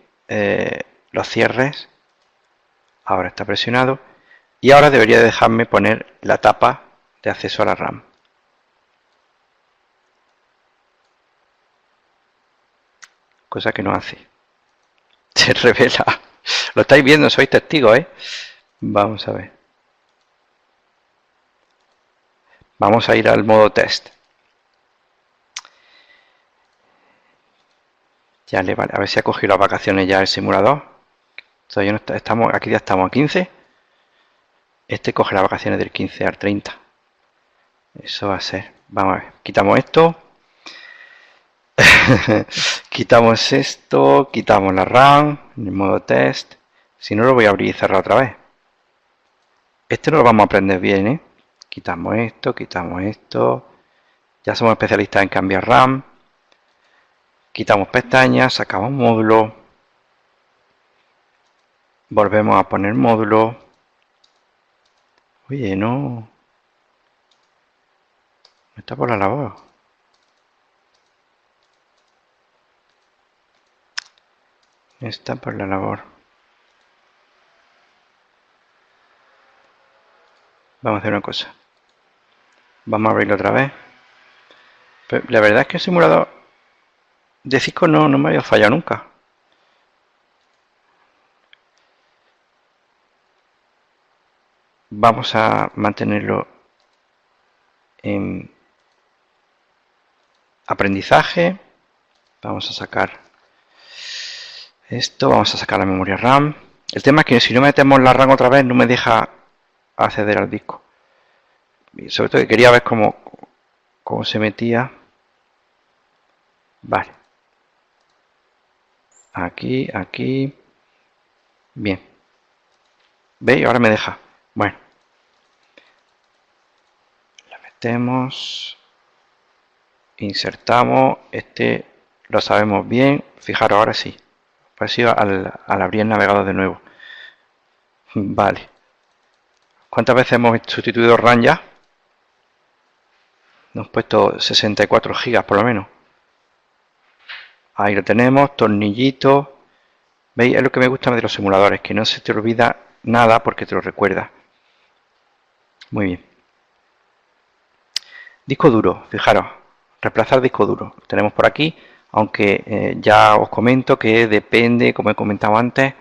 los cierres. Ahora está presionado. Y ahora debería dejarme poner la tapa de acceso a la RAM. Cosa que no hace. Se revela. Lo estáis viendo, sois testigos, ¿eh? Vamos a ver. Vamos a ir al modo test. Ya le vale. A ver si ha cogido las vacaciones ya el simulador. Todavía no estamos, aquí ya estamos a 15. Este coge las vacaciones del 15 al 30. Eso va a ser. Vamos a ver. Quitamos esto. Quitamos esto. Quitamos la RAM. En el modo test. Si no, lo voy a abrir y cerrar otra vez. Este no lo vamos a aprender bien, ¿eh? Quitamos esto. Quitamos esto. Ya somos especialistas en cambiar RAM. Quitamos pestañas. Sacamos módulo. Volvemos a poner módulo. Oye, no está por la labor. Está por la labor. Vamos a hacer una cosa. Vamos a abrirlo otra vez. Pero la verdad es que el simulador de Cisco no me había fallado nunca. Vamos a mantenerlo en aprendizaje. Vamos a sacar esto, vamos a sacar la memoria RAM. El tema es que si no metemos la RAM otra vez no me deja acceder al disco. Y sobre todo que quería ver cómo se metía. Vale. Aquí, aquí. Bien. ¿Veis? Ahora me deja. Bueno. La metemos. Insertamos. Este lo sabemos bien. Fijaros, ahora sí. Parecido al abrir el navegador de nuevo. Vale. ¿Cuántas veces hemos sustituido RAM ya? Nos hemos puesto 64 gigas por lo menos. Ahí lo tenemos, tornillito. ¿Veis? Es lo que me gusta de los simuladores, que no se te olvida nada porque te lo recuerda. Muy bien. Disco duro, fijaros. Reemplazar disco duro. Lo tenemos por aquí, aunque ya os comento que depende, como he comentado antes,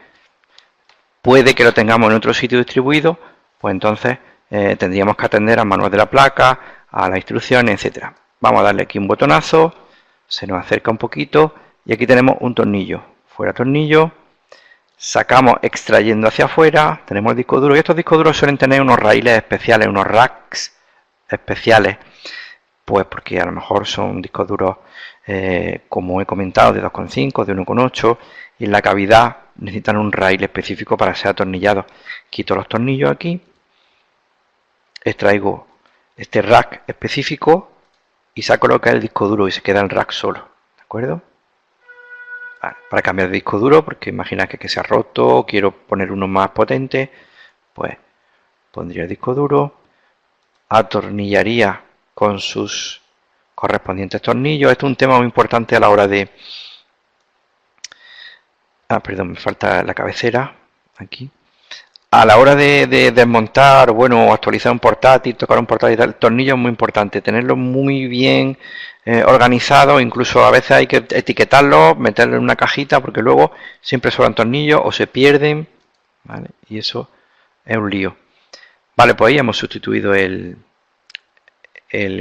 puede que lo tengamos en otro sitio distribuido, pues entonces tendríamos que atender al manual de la placa, a las instrucciones, etcétera. Vamos a darle aquí un botonazo, se nos acerca un poquito y aquí tenemos un tornillo. Fuera tornillo, sacamos extrayendo hacia afuera, tenemos el disco duro y estos discos duros suelen tener unos raíles especiales, unos racks especiales, pues porque a lo mejor son discos duros, como he comentado, de 2,5, de 1,8 y en la cavidad necesitan un raíl específico para ser atornillados. Quito los tornillos aquí, extraigo este rack específico y saco lo que es el disco duro y se queda el rack solo, ¿de acuerdo? Vale, para cambiar de disco duro, porque imagina que se ha roto, quiero poner uno más potente, pues pondría el disco duro, atornillaría con sus correspondientes tornillos. Esto es un tema muy importante a la hora de... perdón, me falta la cabecera aquí. A la hora de desmontar, bueno, actualizar un portátil, tocar un portátil, el tornillo es muy importante, tenerlo muy bien organizado, incluso a veces hay que etiquetarlo, meterlo en una cajita, porque luego siempre sobran tornillos o se pierden, ¿vale? Y eso es un lío. Vale, pues ahí hemos sustituido el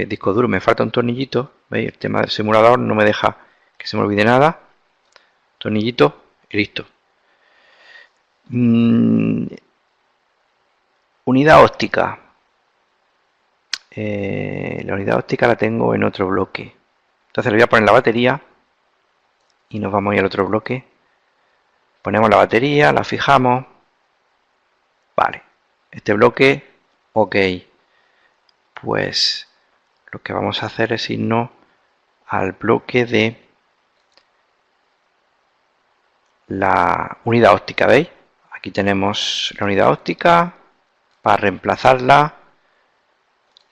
disco duro, me falta un tornillito, ¿veis? El tema del simulador no me deja que se me olvide nada. Tornillito y listo. Unidad óptica. La unidad óptica la tengo en otro bloque. Entonces le voy a poner la batería y nos vamos a ir al otro bloque. Ponemos la batería, la fijamos. Vale, este bloque, ok. Pues lo que vamos a hacer es irnos al bloque de la unidad óptica, ¿veis? Aquí tenemos la unidad óptica. Para reemplazarla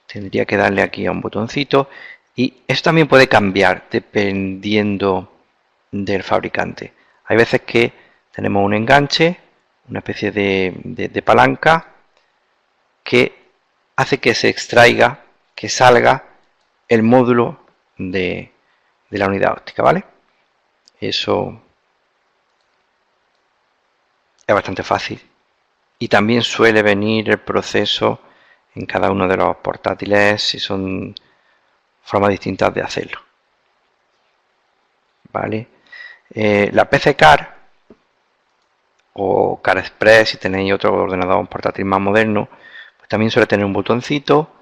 tendría que darle aquí a un botoncito y esto también puede cambiar dependiendo del fabricante. Hay veces que tenemos un enganche, una especie de palanca que hace que se extraiga, que salga el módulo de la unidad óptica, ¿vale? Eso es bastante fácil. Y también suele venir el proceso en cada uno de los portátiles si son formas distintas de hacerlo. ¿Vale? La PC Car o Car Express, si tenéis otro ordenador, un portátil más moderno, pues también suele tener un botoncito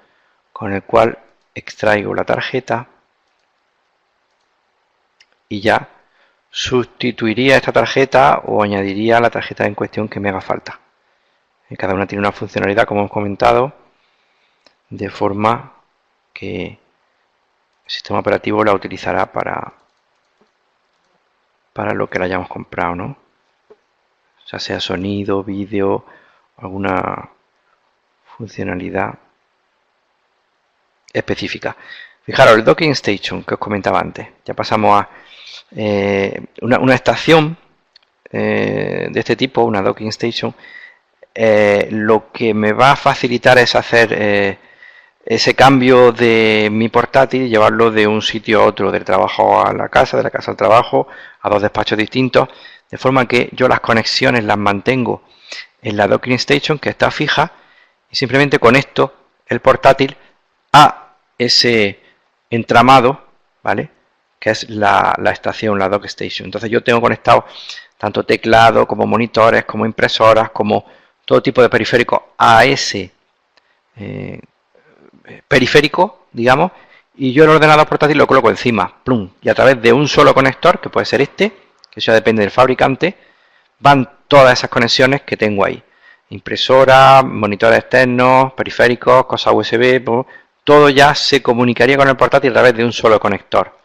con el cual extraigo la tarjeta y ya sustituiría esta tarjeta o añadiría la tarjeta en cuestión que me haga falta. Cada una tiene una funcionalidad, como hemos comentado, de forma que el sistema operativo la utilizará para lo que la hayamos comprado, ¿no? Ya sea sonido, vídeo, alguna funcionalidad específica. Fijaros, el Docking Station que os comentaba antes. Ya pasamos a una estación de este tipo, una Docking Station. Lo que me va a facilitar es hacer ese cambio de mi portátil y llevarlo de un sitio a otro, del trabajo a la casa, de la casa al trabajo, a dos despachos distintos, de forma que yo las conexiones las mantengo en la Docking Station, que está fija, y simplemente conecto el portátil a ese entramado, ¿vale?, que es la estación, la Dock Station. Entonces yo tengo conectado tanto teclado como monitores, como impresoras, como todo tipo de periféricos a ese periférico, digamos, y yo el ordenador portátil lo coloco encima, plum, y a través de un solo conector, que puede ser este, que eso ya depende del fabricante, van todas esas conexiones que tengo ahí. Impresora, monitores externos, periféricos, cosas USB, todo ya se comunicaría con el portátil a través de un solo conector.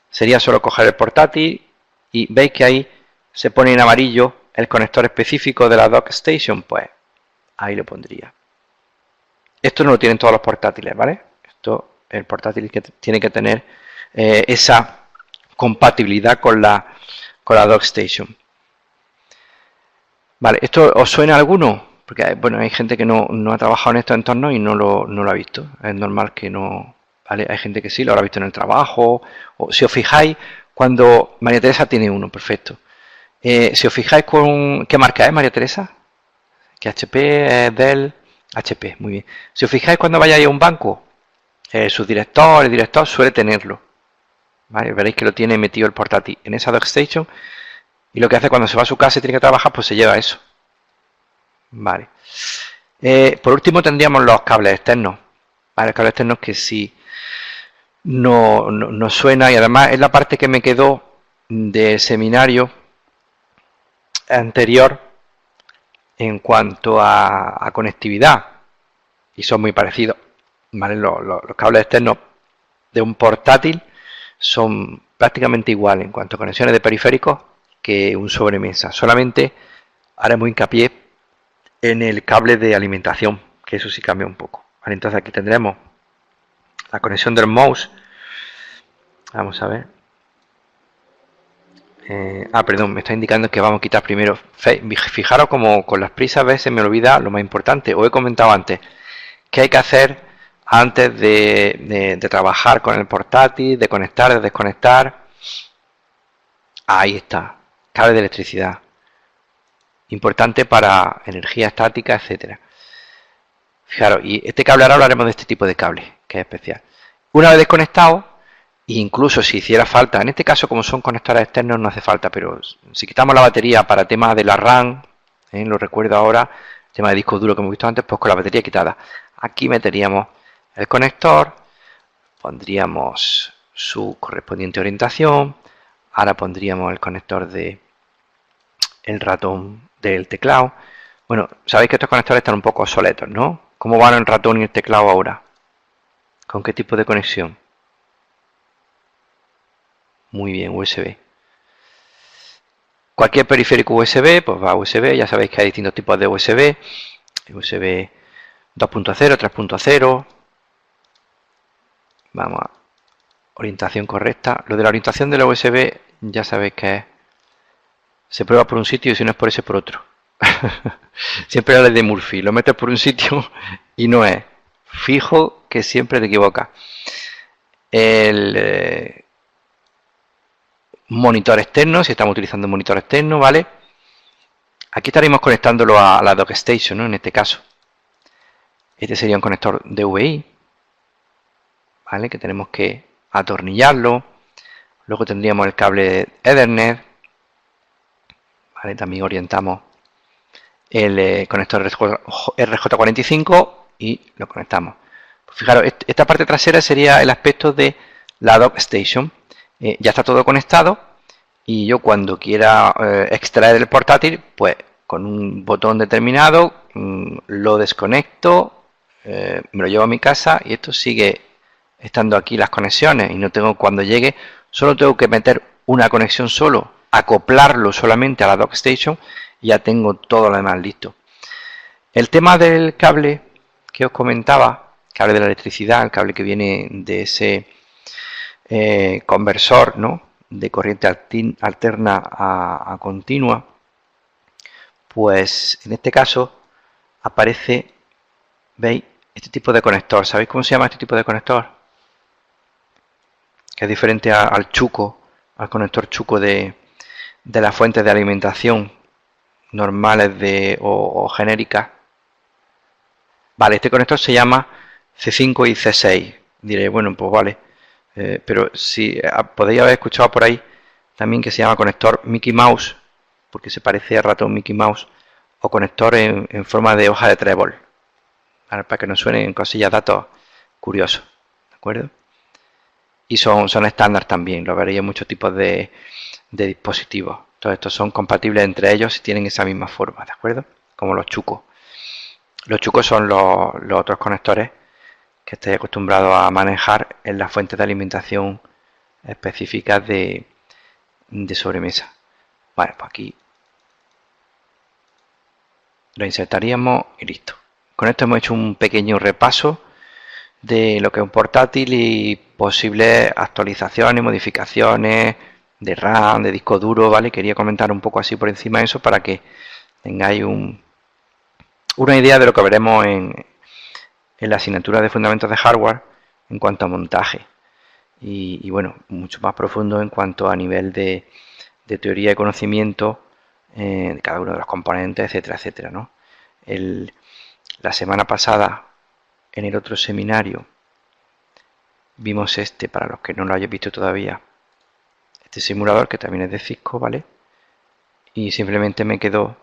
Sería solo coger el portátil y veis que ahí se pone en amarillo el conector específico de la Dock Station, pues ahí lo pondría. Esto no lo tienen todos los portátiles, ¿vale? El portátil que tiene que tener esa compatibilidad con la Dock Station. Vale, ¿esto os suena a alguno? Porque bueno, hay gente que no ha trabajado en estos entornos y no lo ha visto. Es normal que no, ¿vale? Hay gente que sí lo habrá visto en el trabajo. O si os fijáis, cuando María Teresa tiene uno, perfecto. Si os fijáis con qué marca es María Teresa, que HP, Dell, HP, muy bien. Si os fijáis cuando vayáis a un banco, el director suele tenerlo, ¿vale? Veréis que lo tiene metido el portátil en esa Dock Station, y lo que hace cuando se va a su casa y tiene que trabajar, pues se lleva eso. Vale. Por último tendríamos los cables externos, ¿vale? Cables externos que sí no suena, y además es la parte que me quedó del seminario anterior en cuanto a conectividad, y son muy parecidos, ¿vale? Los cables externos de un portátil son prácticamente iguales en cuanto a conexiones de periféricos que un sobremesa. Solamente haremos hincapié en el cable de alimentación, que eso sí cambia un poco, ¿vale? Entonces aquí tendremos la conexión del mouse. Vamos a ver. Perdón, me está indicando que vamos a quitar primero. Fijaros como con las prisas a veces me olvida lo más importante. Os he comentado antes qué hay que hacer antes de trabajar con el portátil, de conectar, de desconectar. Ahí está, cable de electricidad. Importante para energía estática, etcétera. Fijaros, y este cable, ahora hablaremos de este tipo de cable, que es especial. Una vez desconectado, incluso si hiciera falta, en este caso como son conectores externos no hace falta, pero si quitamos la batería para tema de la RAM, lo recuerdo ahora, tema de disco duro que hemos visto antes, pues con la batería quitada. Aquí meteríamos el conector, pondríamos su correspondiente orientación, ahora pondríamos el conector de el ratón del teclado. Bueno, sabéis que estos conectores están un poco obsoletos, ¿no? ¿Cómo van el ratón y el teclado ahora? ¿Con qué tipo de conexión? Muy bien, USB. Cualquier periférico USB, pues va a USB. Ya sabéis que hay distintos tipos de USB. USB 2.0, 3.0. Vamos a orientación correcta. Lo de la orientación de la USB ya sabéis que es, se prueba por un sitio y si no es por ese por otro. Siempre la ley de Murphy. Lo metes por un sitio y no es. Fijo que siempre te equivocas. El monitor externo, si estamos utilizando un monitor externo, ¿vale? Aquí estaremos conectándolo a la Dock Station, ¿no? En este caso. Este sería un conector DVI, ¿vale? Que tenemos que atornillarlo. Luego tendríamos el cable Ethernet, ¿vale? También orientamos el conector RJ45 y lo conectamos. Pues fijaros, esta parte trasera sería el aspecto de la Dock Station. Ya está todo conectado y yo cuando quiera extraer el portátil, pues con un botón determinado lo desconecto, me lo llevo a mi casa y esto sigue estando aquí las conexiones y no tengo, cuando llegue, solo tengo que meter una conexión solo, acoplarlo solamente a la Dock Station y ya tengo todo lo demás listo. El tema del cable que os comentaba, cable de la electricidad, el cable que viene de ese conversor, ¿no?, de corriente alterna a continua, pues en este caso aparece, ¿veis?, este tipo de conector. ¿Sabéis cómo se llama este tipo de conector? Que es diferente al chuco, al conector chuco de las fuentes de alimentación normales o genéricas. Vale, este conector se llama C5 y C6. Diré, bueno, pues vale. Pero si podéis haber escuchado por ahí también que se llama conector Mickey Mouse, porque se parece al ratón Mickey Mouse, o conector en forma de hoja de trébol, ¿vale?, para que nos suenen cosillas, datos curiosos, ¿de acuerdo? Y son estándar también, lo veréis en muchos tipos de dispositivos. Todos estos son compatibles entre ellos y tienen esa misma forma, ¿de acuerdo? Como los chucos. Los chucos son los otros conectores que estáis acostumbrados a manejar en las fuentes de alimentación específicas de sobremesa. Vale, pues aquí lo insertaríamos y listo. Con esto hemos hecho un pequeño repaso de lo que es un portátil y posibles actualizaciones, modificaciones de RAM, de disco duro, ¿vale? Quería comentar un poco así por encima de eso para que tengáis una idea de lo que veremos en la asignatura de fundamentos de hardware en cuanto a montaje y bueno, mucho más profundo en cuanto a nivel de teoría y conocimiento de cada uno de los componentes, etcétera, etcétera, ¿no? La semana pasada, en el otro seminario, vimos para los que no lo hayáis visto todavía, este simulador que también es de Cisco, ¿vale? Y simplemente me quedó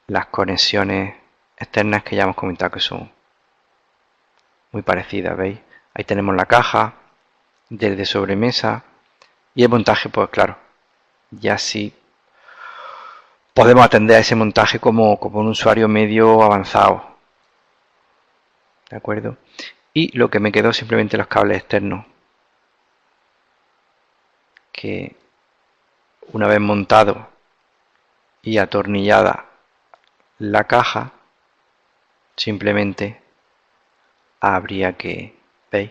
las conexiones externas que ya hemos comentado que son muy parecidas, ¿veis? Ahí tenemos la caja de sobremesa y el montaje, pues claro, ya sí podemos atender a ese montaje como un usuario medio avanzado, ¿de acuerdo? Y lo que me quedó simplemente los cables externos, que una vez montado y atornillada la caja, simplemente habría que, ¿veis?,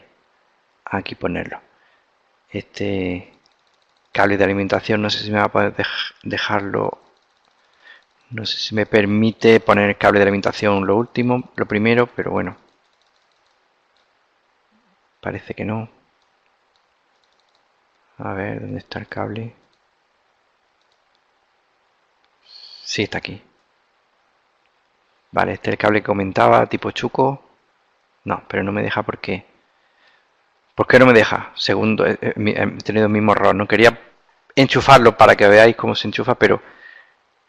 aquí ponerlo. Este cable de alimentación, no sé si me va a poder dejarlo, no sé si me permite poner el cable de alimentación lo primero, pero bueno, parece que no. A ver, ¿dónde está el cable? Sí, está aquí. Vale, este es el cable que comentaba, tipo chuco. No, pero no me deja porque... ¿Por qué no me deja? Segundo, he tenido el mismo error. No quería enchufarlo para que veáis cómo se enchufa, pero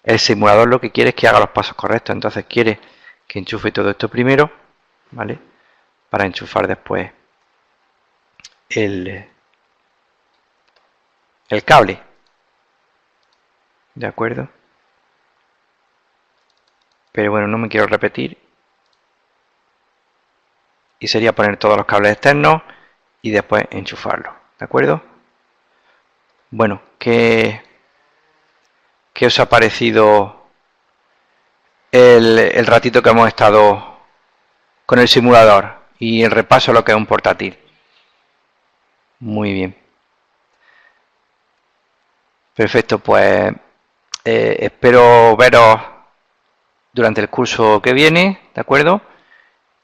el simulador lo que quiere es que haga los pasos correctos. Entonces quiere que enchufe todo esto primero, ¿vale?, para enchufar después el cable. ¿De acuerdo? Pero bueno, no me quiero repetir. Y sería poner todos los cables externos y después enchufarlo. ¿De acuerdo? Bueno, ¿qué os ha parecido el ratito que hemos estado con el simulador y el repaso a lo que es un portátil? Muy bien. Perfecto, pues espero veros durante el curso que viene, ¿de acuerdo?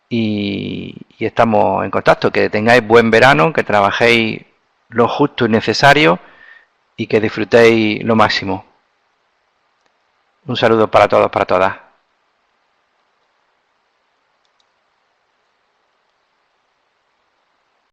Y estamos en contacto. Que tengáis buen verano, que trabajéis lo justo y necesario y que disfrutéis lo máximo. Un saludo para todos, para todas.